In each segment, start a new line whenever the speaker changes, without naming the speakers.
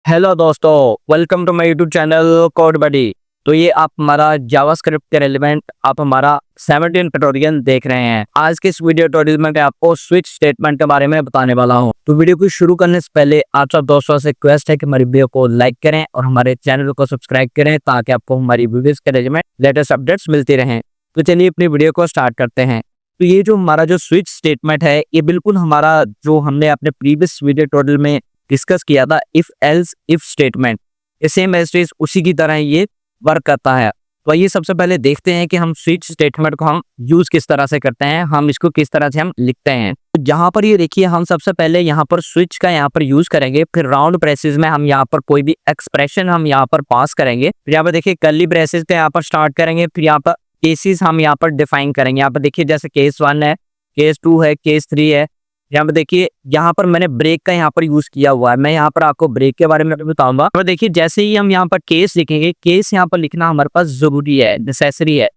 Hello दोस्तों, welcome to my YouTube channel code buddy. तो ये आप हमारा जावास्क्रिप्ट के रेलिवेंट आप हमारा 17 ट्यूटोरियल देख रहे हैं। आज के इस वीडियो ट्यूटोरियल में मैं आपको स्विच स्टेटमेंट के बारे में बताने वाला हूं। तो वीडियो को शुरू करने से पहले आप सब दोस्तों से रिक्वेस्ट है कि हमारी वीडियो को लाइक करें और हमारे चैनल को सब्सक्राइब करें ताकि आपको हमारी वीडियोस के रेलिवेंट लेटेस्ट अपडेट्स मिलती रहें। तो चलिए अपनी वीडियो को स्टार्ट करते हैं। तो ये जो हमारा जो स्विच स्टेटमेंट है, ये बिल्कुल हमारा जो हमने अपने प्रीवियस वीडियो ट्यूटोरियल में डिस्कस किया था if else if statement, same as it is उसी की तरह ये वर्क करता है। तो ये सबसे पहले देखते हैं कि हम स्विच स्टेटमेंट को हम यूज किस तरह से करते हैं, हम इसको किस तरह से हम लिखते हैं। तो यहाँ पर ये देखिए, हम सबसे पहले यहाँ पर स्विच का यहाँ पर यूज करेंगे, फिर राउंड ब्रेसेस में हम यहाँ पर कोई भी एक्सप्रेशन हम यहाँ पर पास करेंगे। फिर यहाँ पर देखिए कर्ली ब्रेसेस पे यहाँ पर स्टार्ट करेंगे, फिर यहाँ पर केसेस हम यहाँ पर डिफाइन करेंगे। यहाँ पर देखिए जैसे केस 1 है, केस 2 है, केस 3 है। यहाँ पर देखिए यहाँ पर मैंने ब्रेक का यहाँ पर यूज किया हुआ है। मैं यहाँ पर आपको ब्रेक के बारे में बताऊंगा। तो देखिए जैसे ही हम यहाँ पर केस लिखेंगे, केस यहाँ पर लिखना हमारे पास जरूरी है, नेसेसरी है।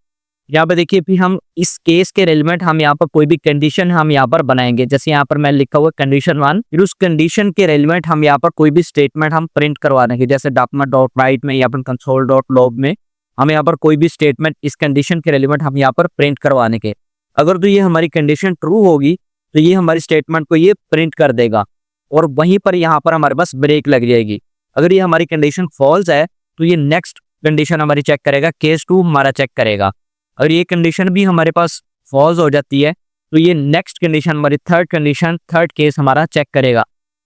यहाँ पर देखिए फिर हम इस केस के रेलिवेंट हम यहाँ पर कोई भी कंडीशन हम यहाँ पर बनाएंगे। जैसे यहाँ पर मैं लिखा हुआ कंडीशन 1, फिर उस कंडीशन के रेलिवेंट हम यहाँ पर कोई भी स्टेटमेंट हम प्रिंट करवा देंगे। जैसे डॉक्यूमेंट डॉट राइट में या फिर कंसोल डॉट लॉग में हम यहाँ पर कोई भी स्टेटमेंट इस कंडीशन के रेलिवेंट हम यहाँ पर प्रिंट करवाने के। अगर तो ये हमारी कंडीशन ट्रू होगी तो ये हमारी स्टेटमेंट को ये प्रिंट कर देगा और वहीं पर यहाँ पर हमारे पास ब्रेक लग जाएगी। अगर ये हमारी कंडीशन फॉल्स है तो ये नेक्स्ट कंडीशन हमारी चेक करेगा, केस 2 हमारा चेक करेगा। अगर ये कंडीशन भी हमारे पास फॉल्स हो जाती है तो ये नेक्स्ट कंडीशन हमारी थर्ड केस हमारा चेक करेगा।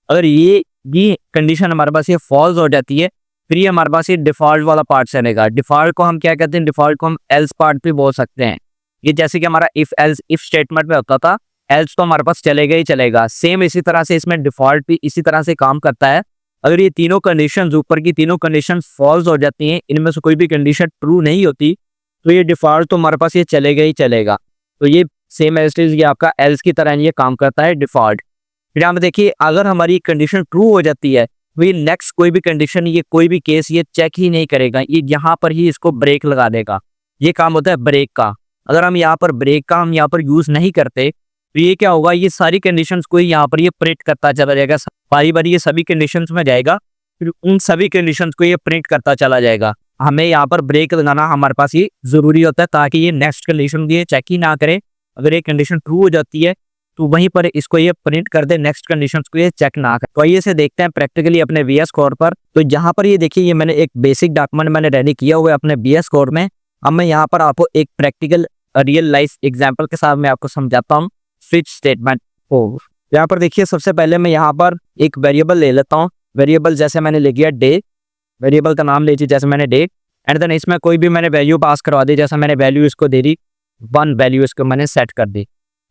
अगर ये भी कंडीशन हमारे पास ये फॉल्स हो जाती है फिर ये हमारे पास ये डिफॉल्ट वाला पार्ट चलेगा। डिफॉल्ट को हम क्या कहते हैं, डिफॉल्ट को हम एल्स पार्ट भी बोल सकते हैं। ये जैसे कि हमारा इफ एल्स इफ स्टेटमेंट में होता था, एल्स तो हमारे पास चलेगा ही चलेगा। सेम इसी तरह से इसमें डिफॉल्ट भी इसी तरह से काम करता है। अगर ये तीनों कंडीशंस, ऊपर की तीनों कंडीशन फॉल्स हो जाती हैं, इनमें से कोई भी कंडीशन ट्रू नहीं होती तो ये डिफॉल्ट तो हमारे पास ये चलेगा ही चलेगा। तो ये सेम एज इट इज ये आपका एल्स की तरह ये काम करता है डिफॉल्ट। फिर यहाँ पे देखिए अगर हमारी कंडीशन ट्रू हो जाती है तो ये नेक्स्ट कोई भी कंडीशन, ये कोई भी केस ये चेक ही नहीं करेगा, ये यहाँ पर ही इसको ब्रेक लगा देगा। ये काम होता है ब्रेक का। अगर हम यहाँ पर ब्रेक का हम यहाँ पर यूज नहीं करते तो ये क्या होगा, ये सारी कंडीशंस को यहाँ पर ये प्रिंट करता चला जाएगा। बारी बारी ये सभी कंडीशंस में जाएगा, फिर उन सभी कंडीशंस को ये प्रिंट करता चला जाएगा। हमें यहाँ पर ब्रेक लगाना हमारे पास ये जरूरी होता है ताकि ये नेक्स्ट कंडीशन ये चेक ही ना करे। अगर ये कंडीशन ट्रू हो जाती है तो वहीं पर इसको ये प्रिंट कर दे, नेक्स्ट कंडीशन को ये चेक ना करे। तो आइए से देखते हैं प्रैक्टिकली अपने VS कोड पर। तो यहाँ पर ये देखिए, ये मैंने एक बेसिक डॉक्यूमेंट मैंने रेडी किया हुआ है अपने VS कोड में। अब मैं यहाँ पर आपको एक प्रैक्टिकल रियल लाइफ एग्जाम्पल के साथ मैं आपको समझाता हूँ स्विच स्टेटमेंट को। यहाँ पर देखिए सबसे पहले मैं यहाँ पर एक वेरिएबल ले लेता हूँ। वेरिएबल जैसे मैंने ले लिया डे, वेरिएबल का नाम लीजिए जैसे मैंने डे, एंड देन इसमें कोई भी मैंने वैल्यू पास करवा दी। जैसे मैंने वैल्यू इसको दे दी 1, वैल्यू इसको मैंने सेट कर दी।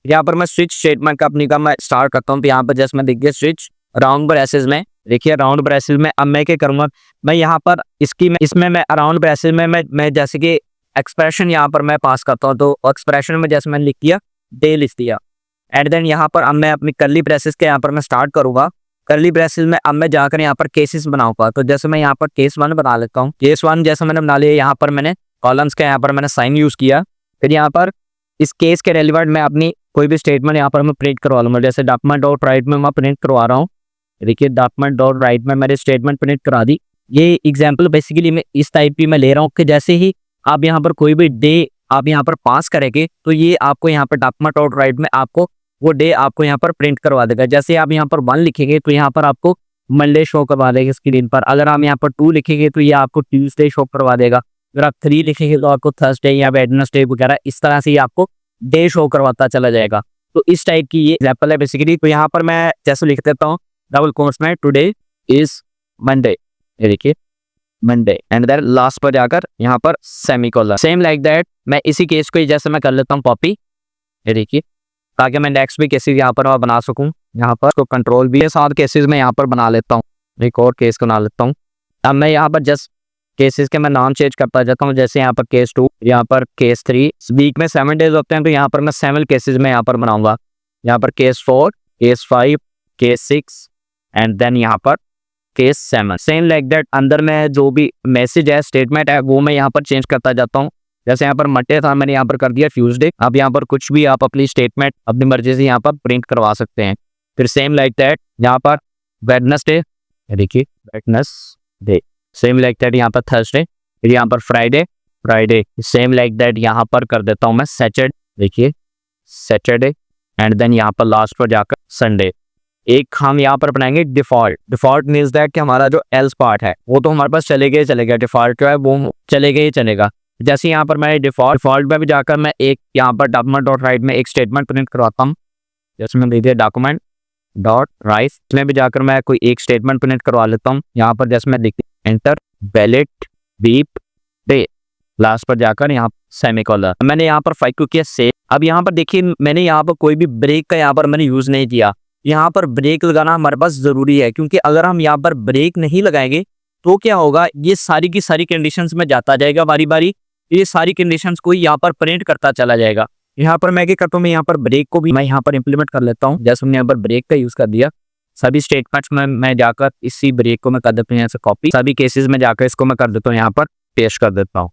यहाँ पर मैं स्विच स्टेटमेंट का अपनी का मैं स्टार्ट करता हूँ। तो यहाँ पर जैसे मैं देखिए स्विच राउंड ब्रेसेस में, देखिए राउंड ब्रेसेस में अब मैं क्या करूँगा, मैं यहाँ पर इसमें मैं राउंड ब्रेसेस में मैं जैसे कि एक्सप्रेशन यहाँ पर मैं पास करता हूँ। तो एक्सप्रेशन में जैसे मैंने लिख दिया डे लिख दिया, एंड देन यहाँ पर अब मैं अपनी कर्ली ब्रेसेस के यहाँ पर मैं स्टार्ट करूंगा। कर्ली ब्रेसेस में अब मैं जाकर यहाँ पर केसेस बनाऊंगा। तो जैसे मैं यहाँ पर केस 1 बना लेता हूँ। केस 1 जैसे मैंने बना लिया, यहाँ पर मैंने कॉलम्स के यहाँ पर मैंने साइन यूज किया। फिर यहाँ पर इस केस के रेलिवेंट मैं अपनी कोई भी स्टेटमेंट यहाँ पर मैं प्रिंट करवा लूंगा। जैसे डॉक्यूमेंट डॉट राइट में मैं प्रिंट करवा रहा हूँ। देखिए डॉक्यूमेंट डॉट राइट में मैंने स्टेटमेंट प्रिंट करा दी। ये एग्जाम्पल बेसिकली मैं इस टाइप की मैं ले रहा हूँ कि जैसे ही आप यहाँ पर कोई भी डे आप यहाँ पर पास करेंगे तो ये आपको यहाँ पर डॉक्यूमेंट डॉट राइट में आपको वो डे आपको यहाँ पर प्रिंट करवा देगा। जैसे आप यहाँ पर 1 लिखेंगे तो यहाँ पर आपको मंडे शो करवा देगा स्क्रीन पर। अगर आप यहाँ पर 2 लिखेंगे तो ये आपको ट्यूसडे शो करवा देगा। अगर आप 3 लिखेंगे तो आपको थर्सडे या वेडनेसडे वगैरह इस तरह से आपको डे शो करवाता चला जाएगा। तो इस टाइप की ये एग्जाम्पल है बेसिकली। तो यहाँ पर मैं जैसे लिख देता हूँ डबल कोट्स में टुडे इज मंडे, ये देखिए मंडे, एंड देन लास्ट पर जाकर यहाँ पर सेमीकोलन। सेम लाइक दैट मैं इसी केस को जैसे मैं कर लेता हूँ कॉपी, ये देखिए, ताकि मैं नेक्स्ट भी केसेस यहाँ पर बना सकूँ। यहाँ पर कंट्रोल भी 7 केसेस में यहाँ पर बना लेता हूँ। एक और केस बना लेता हूँ। अब मैं यहाँ पर जस्ट केसेस के मैं नाम चेंज करता जाता हूँ। जैसे यहाँ पर केस 2, यहाँ पर केस 3। वीक में 7 डेज होते हैं तो यहाँ पर मैं 7 केसेस में यहाँ पर बनाऊंगा। यहाँ पर case 4, case 5, case 6 and then यहाँ पर केस 7। सेम लाइक दैट अंदर में जो भी मैसेज है, स्टेटमेंट है, वो मैं यहाँ पर चेंज करता जाता हूँ। जैसे यहाँ पर मंडे था, मैंने यहाँ पर कर दिया ट्यूसडे। अब यहाँ पर कुछ भी आप अपनी स्टेटमेंट अपनी मर्जी से यहाँ पर प्रिंट करवा सकते हैं। फिर सेम लाइक दैट यहाँ पर वेडनेसडे ये देखिए वेडनेसडे, सेम लाइक दैट यहाँ पर थर्सडे, फिर यहाँ पर Friday, Friday same like that यहाँ पर कर देता हूँ मैं सैटरडे, देखिए सैटरडे, एंड देन यहाँ पर लास्ट पर जाकर संडे। एक हम यहाँ पर बनाएंगे डिफॉल्ट। डिफॉल्ट मीन्स दैट कि हमारा जो एल्स पार्ट है वो तो हमारे पास चलेगा ही चलेगा, डिफॉल्ट जो है वो चलेगा ही चलेगा। जैसे यहाँ पर मैं डिफॉल्ट में भी जाकर मैं एक यहाँ पर डॉक्यूमेंट डॉट राइट में एक स्टेटमेंट प्रिंट करवाता हूँ। जैसे मैं दे दिया डॉक्यूमेंट डॉट राइट, इसमें भी जाकर मैं कोई एक स्टेटमेंट प्रिंट करवा लेता हूँ। यहाँ पर जैसे मैं लिख enter valid beep day, last पर जाकर यहाँ सेमीकोलन। मैंने यहाँ पर फाइल को किया सेव। अब यहाँ पर देखिए मैंने यहाँ पर कोई भी ब्रेक का यहाँ पर मैंने यूज नहीं किया। यहाँ पर ब्रेक लगाना हमारे पास जरूरी है, क्योंकि अगर हम यहाँ पर ब्रेक नहीं लगाएंगे तो क्या होगा, ये सारी की सारी कंडीशंस में जाता जाएगा बारी बारी, ये सारी कंडीशंस को यहाँ पर प्रिंट करता चला जाएगा। यहाँ पर मैं क्या करता हूँ, मैं यहाँ पर ब्रेक को भी मैं यहाँ पर इंप्लीमेंट कर लेता हूँ। जैसे हमने यहाँ पर ब्रेक का यूज कर दिया, सभी स्टेटमेंट्स में मैं जाकर इसी ब्रेक को मैं कर देता हूँ यहाँ से कॉपी, सभी केसेस में जाकर इसको मैं कर देता हूँ यहाँ पर पेस्ट कर देता हूँ।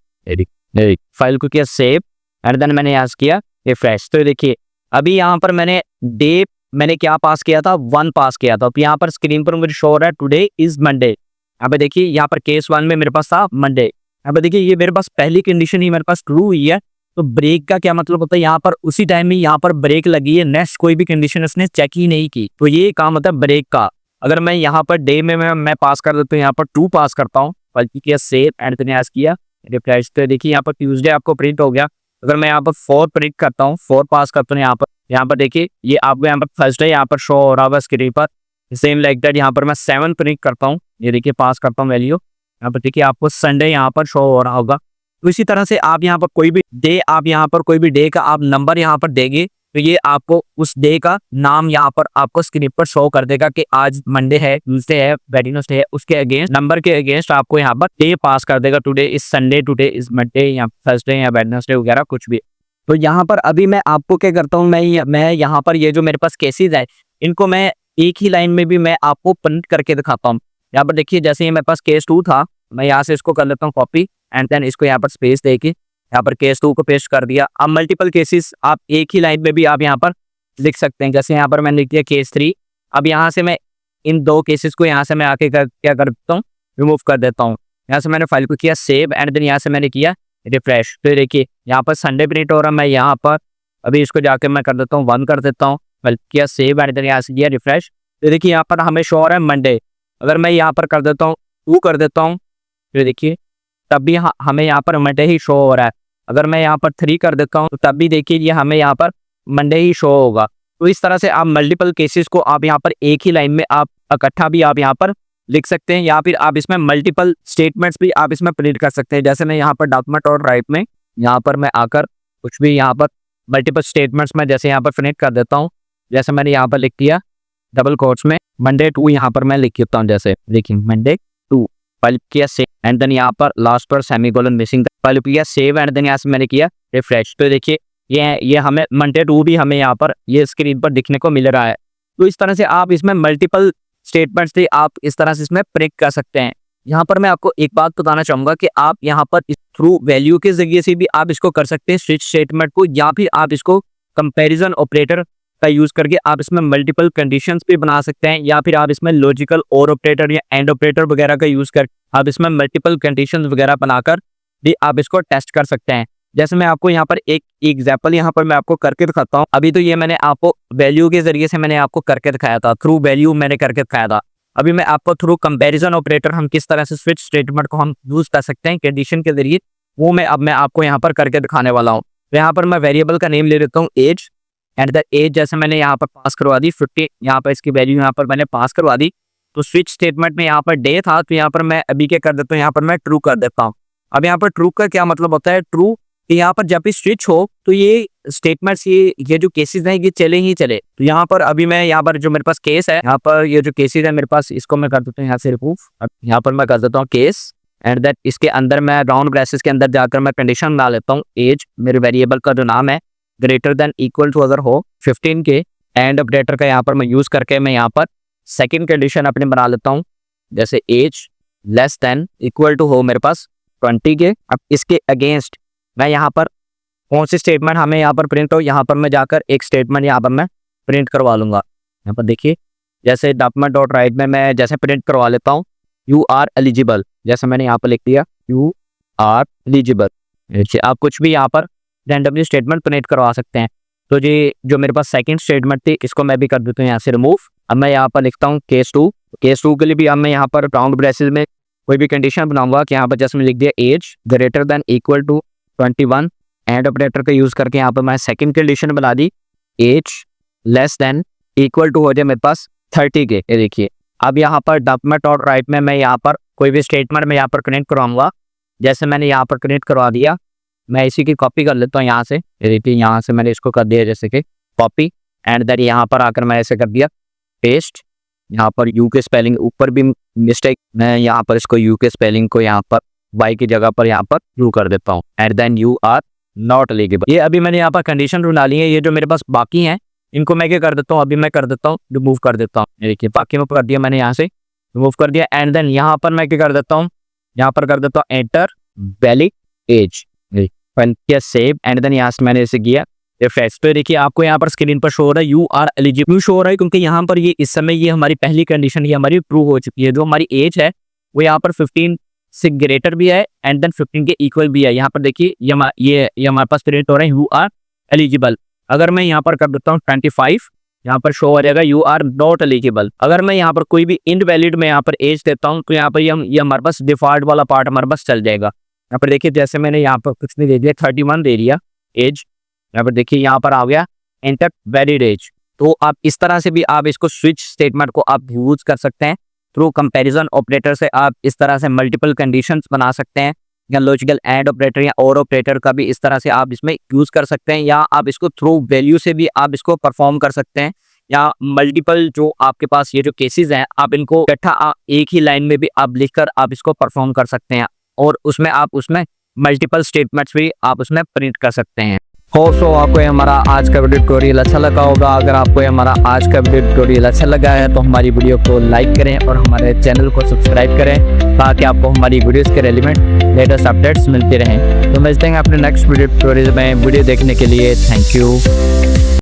फाइल को किया सेव एंड देन मैंने यहाँ किया रिफ्रेश। तो देखिए अभी यहाँ पर मैंने डे मैंने क्या पास किया था, 1 पास किया था। तो यहाँ पर स्क्रीन पर मुझे शो हो रहा है टुडे इज मंडे। यहाँ पे देखिए यहाँ पर केस 1 में मेरे पास था मंडे। यहाँ पे देखिए ये मेरे पास पहली कंडीशन ही मेरे पास ट्रू हुई है। तो ब्रेक का क्या मतलब होता है, यहाँ पर उसी टाइम में यहाँ पर ब्रेक लगी है, नेक्स्ट कोई भी कंडीशन उसने चेक ही नहीं की। तो ये काम होता है ब्रेक का। अगर मैं यहाँ पर डे में मैं पास कर देता हूँ, यहाँ पर 2 पास करता हूँ, बल्कि किया सेव एंड देन किया रिफ्रेश। तो देखिए यहाँ पर ट्यूसडे आपको प्रिंट हो गया। अगर मैं यहाँ पर 4 प्रिंट करता हूँ, 4 पास करता हूँ, यहाँ पर देखिए ये आपको यहाँ पर थर्सडे यहाँ पर शो हो रहा होगा स्क्रीन पर। सेम लाइक दैट यहाँ पर मैं 7 प्रिंट करता हूँ, ये देखिए पास करता हूँ वैल्यू। यहाँ पर देखिए आपको संडे यहाँ पर शो हो रहा होगा। तो इसी तरह से आप यहाँ पर कोई भी डे, आप यहाँ पर कोई भी डे का आप नंबर यहाँ पर देंगे तो ये आपको उस डे का नाम यहाँ पर आपको स्क्रीन पर शो कर देगा कि आज मंडे है, ट्यूसडे है, वेडनेसडे है, उसके अगेंस्ट नंबर के अगेंस्ट आपको यहाँ पर डे पास कर देगा। Today is Sunday, today is Monday या थर्सडे या वेडनेसडे वगैरह कुछ भी। तो यहाँ पर अभी मैं आपको क्या करता हूँ, मैं यहाँ पर ये जो मेरे पास केसेस है इनको मैं एक ही लाइन में भी मैं आपको प्रिंट करके दिखाता हूँ। यहाँ पर देखिए जैसे ये मेरे पास केस 2 था, मैं यहाँ से इसको कर लेता हूँ कॉपी एंड देन इसको यहाँ पर स्पेस देके यहाँ पर केस 2 को पेस्ट कर दिया। अब मल्टीपल केसेस आप एक ही लाइन में भी आप यहाँ पर लिख सकते हैं। जैसे यहाँ पर मैंने लिख दिया केस 3। अब यहाँ से मैं इन 2 केसेस को यहाँ से मैं आके क्या करता हूँ, रिमूव कर देता हूँ। यहाँ से मैंने फाइल को किया सेव एंड देन यहाँ से मैंने किया रिफ्रेश। तो देखिए यहाँ पर संडे प्रिंट हो रहा है। मैं यहाँ पर अभी इसको जाके मैं कर देता हूँ 1 कर देता हूँ, फाइल किया सेव एंड देन यहाँ से किया रिफ्रेश। तो देखिए यहाँ पर हमें शो हो रहा है मंडे। अगर मैं यहाँ पर कर देता हूँ 2 कर देता हूँ, तो देखिए तब भी हमें यहाँ पर मंडे ही शो हो रहा है। अगर मैं यहाँ पर 3 कर देता हूँ तो तब भी देखिए ये हमें यहाँ पर मंडे ही शो होगा। तो इस तरह से आप मल्टीपल केसेस को आप यहाँ पर एक ही लाइन में आप इकट्ठा भी आप यहाँ पर लिख सकते हैं, या फिर आप इसमें मल्टीपल स्टेटमेंट्स भी आप इसमें प्रिंट कर सकते हैं। जैसे मैं यहाँ पर डॉक्यूमेंट और राइट में यहाँ पर मैं आकर कुछ भी यहाँ पर मल्टीपल स्टेटमेंट्स में जैसे यहाँ पर प्रिंट कर देता हूँ। जैसे मैंने यहाँ पर लिख दिया डबल कोट्स में मंडे 2, यहाँ पर मैं लिख देता हूँ जैसे देखिए मंडे 2, फाइल किया सेव एंड देन यहाँ पर लास्ट पर सेमीकोलन मिसिंग, फाइल किया सेव एंड देन यहाँ से मैंने किया रिफ्रेश। तो देखिए ये हमें मंडे 2 भी हमें यहाँ पर ये स्क्रीन पर दिखने को मिल रहा है। तो इस तरह से आप इसमें मल्टीपल स्टेटमेंट्स भी आप इस तरह से इसमें प्रिंट कर सकते हैं। यहाँ पर मैं आपको एक बात बताना चाहूंगा कि आप यहाँ पर थ्रू वैल्यू के जरिए से भी आप इसको कर सकते हैं स्विच स्टेटमेंट को, या फिर आप इसको कंपैरिजन ऑपरेटर का यूज करके आप इसमें मल्टीपल कंडीशंस भी बना सकते हैं, या फिर आप इसमें लॉजिकल और ऑपरेटर या एंड ऑपरेटर वगैरह का यूज कर आप इसमें मल्टीपल कंडीशंस वगैरह बनाकर भी आप इसको टेस्ट कर सकते हैं। जैसे मैं आपको यहाँ पर एक एग्जाम्पल यहाँ पर मैं आपको करके दिखाता हूँ। अभी तो ये मैंने आपको वैल्यू के जरिए से मैंने आपको करके दिखाया था, थ्रू वैल्यू मैंने करके दिखाया था। अभी मैं आपको थ्रू कंपैरिजन ऑपरेटर हम किस तरह से स्विच स्टेटमेंट को हम यूज कर सकते हैं कंडीशन के जरिए, वो मैं आपको यहाँ पर करके दिखाने वाला हूँ। तो यहाँ पर मैं वेरिएबल का नेम ले लेता हूँ एज एंड द एज जैसे मैंने यहाँ पर पास करवा दी 50, यहाँ पर इसकी वैल्यू यहाँ पर मैंने पास करवा दी। तो स्विच स्टेटमेंट में यहाँ पर डे था, तो यहाँ पर मैं अभी क्या कर देता हूँ, यहाँ पर मैं ट्रू कर देता हूँ। अब यहाँ पर ट्रू का क्या मतलब होता है, ट्रू कि यहाँ पर जब भी स्विच हो तो ये स्टेटमेंट्स ये जो केसेस हैं ये चले ही चले। तो यहाँ पर अभी मैं यहाँ पर जो मेरे पास केस है, यहाँ पर ये जो केसेस है मेरे पास, इसको मैं कर देता हूँ यहाँ से रिमूव। अब यहाँ पर मैं कर देता हूँ केस एंड दैट इसके अंदर मैं राउंड ब्रेसेस के अंदर जाकर मैं कंडीशन डाल लेता हूँ एज मेरे वेरिएबल का जो नाम है ग्रेटर देन इक्वल टू अगर हो 15 के, एंड ऑपरेटर का यहाँ पर मैं यूज करके मैं यहाँ पर सेकंड कंडीशन अपने बना लेता हूँ जैसे as less than equal to हो मेरे पास 20 के। अब इसके अगेंस्ट मैं यहाँ पर कौन सी स्टेटमेंट हमें यहाँ पर प्रिंट हो, यहाँ पर मैं जाकर एक स्टेटमेंट यहाँ पर मैं प्रिंट करवा लूंगा। यहाँ पर देखिए जैसे डॉक्यूमेंट डॉट राइट में मैं जैसे प्रिंट करवा लेता हूँ यू आर एलिजिबल, जैसे मैंने यहाँ पर लिख दिया यू आर एलिजिबल। आप कुछ भी यहाँ पर रैंडमली स्टेटमेंट प्रिंट करवा सकते हैं। तो जी जो मेरे पास सेकंड स्टेटमेंट थी इसको मैं भी कर देता हूँ यहाँ से रिमूव। अब मैं यहाँ पर लिखता हूँ केस 2। केस 2 के लिए भी अब मैं यहाँ पर राउंड ब्रेसेस में कोई भी कंडीशन बनाऊंगा कि यहाँ पर जैसे मैं लिख दिया age greater than equal to 21, and operator का यूज करके यहाँ पर मैं सेकंड कंडीशन बना दी age less than equal to हो जाए मेरे पास 30 के। ये देखिए अब यहाँ पर डॉक्यूमेंट और राइट में मैं यहाँ पर कोई भी स्टेटमेंट में यहाँ पर कनेक्ट करवाऊंगा। जैसे मैंने यहाँ पर कनेक्ट करवा दिया, मैं इसी की कॉपी कर लेता हूँ यहाँ से। ये देखिए यहाँ से मैंने इसको कर दिया जैसे कि कॉपी, एंड देन यहाँ पर आकर मैं ऐसे कर दिया पेस्ट। यहाँ पर यू के स्पेलिंग ऊपर भी मिस्टेक, मैं यहाँ पर इसको यू के स्पेलिंग को यहाँ पर वाई की जगह पर यहाँ पर यू कर देता हूँ, and then you are not eligible. ये अभी मैंने यहाँ पर कंडीशन डाली है। ये जो मेरे पास बाकी हैं इनको मैं क्या कर देता हूँ, अभी मैं कर देता हूँ रिमूव कर देता हूँ। देखिए बाकी में कर दिया मैंने, यहाँ से रिमूव कर दिया, एंड देन यहाँ पर मैं क्या कर देता हूँ, यहाँ पर कर देता हूँ एंटर वैलिड एज, किया सेव, एंड देन यहाँ से मैंने इसे किया रिफ्रेश। तो देखिए आपको यहाँ पर स्क्रीन पर शो हो रहा है यू आर एलिजिबल शो हो रहा है, क्योंकि यहाँ पर ये इस समय ये हमारी पहली कंडीशन ये हमारी प्रूव हो चुकी है। जो हमारी एज है वो यहाँ पर 15 से ग्रेटर भी है एंड देन 15 के इक्वल भी है। यहाँ पर देखिए ये हमारे पास प्रिंट हो रहा है यू आर एलिजिबल। अगर मैं यहाँ पर कर देता हूँ 25, यहाँ पर शो हो जाएगा यू आर नॉट एलिजिबल। अगर मैं यहाँ पर कोई भी इनवैलिड में यहाँ पर एज देता हूँ तो यहाँ पर ये हमारे पास डिफॉल्ट वाला पार्ट हमारे पास चल जाएगा। यहाँ पर देखिए जैसे मैंने यहाँ पर कुछ नहीं दे दिया 31 दे दिया एज, यहाँ पर देखिए यहाँ पर आ गया एंटर वैलिड एज। तो आप इस तरह से भी आप इसको स्विच स्टेटमेंट को आप यूज कर सकते हैं। थ्रू कंपैरिजन ऑपरेटर से आप इस तरह से मल्टीपल कंडीशंस बना सकते हैं, या लॉजिकल एंड ऑपरेटर या और ऑपरेटर का भी इस तरह से आप इसमें यूज कर सकते हैं, या आप इसको थ्रू वैल्यू से भी आप इसको परफॉर्म कर सकते हैं, या मल्टीपल जो आपके पास ये जो केसेस हैं आप इनको इकट्ठा एक ही लाइन में भी आप लिखकर आप इसको परफॉर्म कर सकते हैं, और उसमें आप उसमें मल्टीपल स्टेटमेंट्स भी आप उसमें प्रिंट कर सकते हैं। सो आपको ये हमारा आज का वीडियो ट्यूटोरियल अच्छा लगा होगा। अगर आपको ये हमारा आज का वीडियो ट्यूटोरियल अच्छा लगा है तो हमारी वीडियो को लाइक करें और हमारे चैनल को सब्सक्राइब करें, ताकि आपको हमारी वीडियोस के रेलिवेंट लेटेस्ट अपडेट्स मिलते रहें। तो मिलते हैं अपने नेक्स्ट वीडियो ट्यूटोरियल में। वीडियो देखने के लिए थैंक यू।